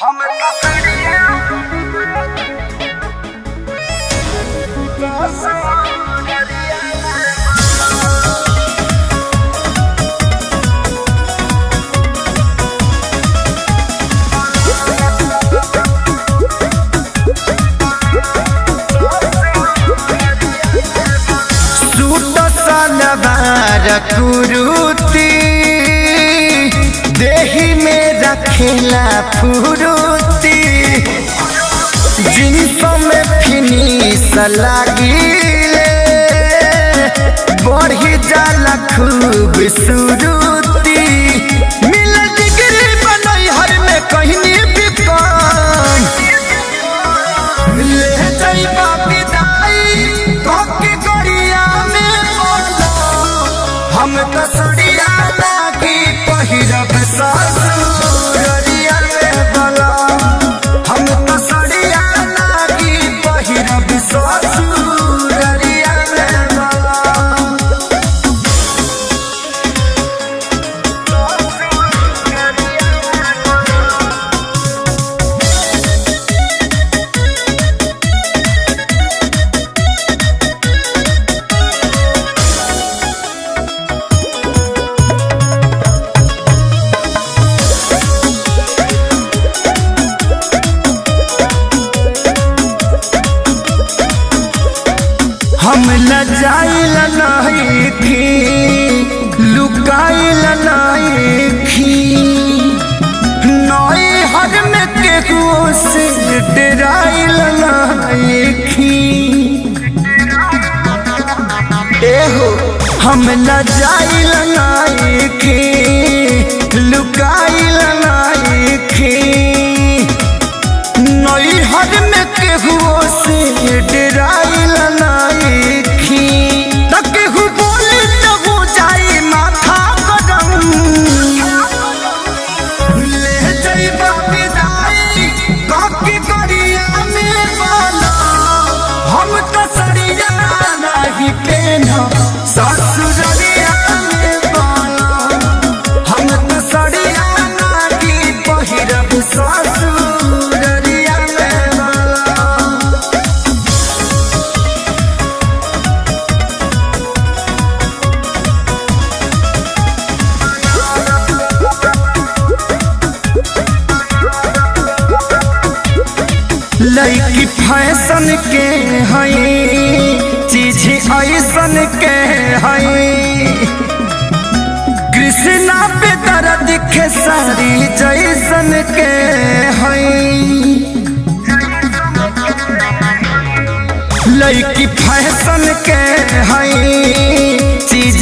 हम सलवार कुरुती देही में रखेला फुरुती जिन्सों में फिनिश लागिले बढ़ी जाला खूबसूरती मिल डिग्री बनई हर में कहीं भी कम ले जाइबा विदाई कोकी गरिया में बोलो हम कसड़िया लागी पहिरब ससुरिया में बोलो हम कसड़िया लागी पहिरब ससुरिया में बोलो हम लजाइल नहीं थी लुकाइल नहीं थी नई हर में केहू से डराइल नहीं थी एहो हम लजाइल नहीं थी लुकाइल नहीं थी नई हर में केहू से डराइल नहीं थी त केहू बोली तो हो जाई माथा गरम ले जाइबा विदाई कोकी गरिया में बोलो हम तो सड़िया नहीं पेन्ह ससुरिया में बोलो हम तो सड़िया नहीं पहिरब ससुरिया में बोलो लड़की फैशन के हई चीज ऐसन के हई कृष्णा पे दर्द के सारी जैसन के हई लड़की फैशन के हई चीज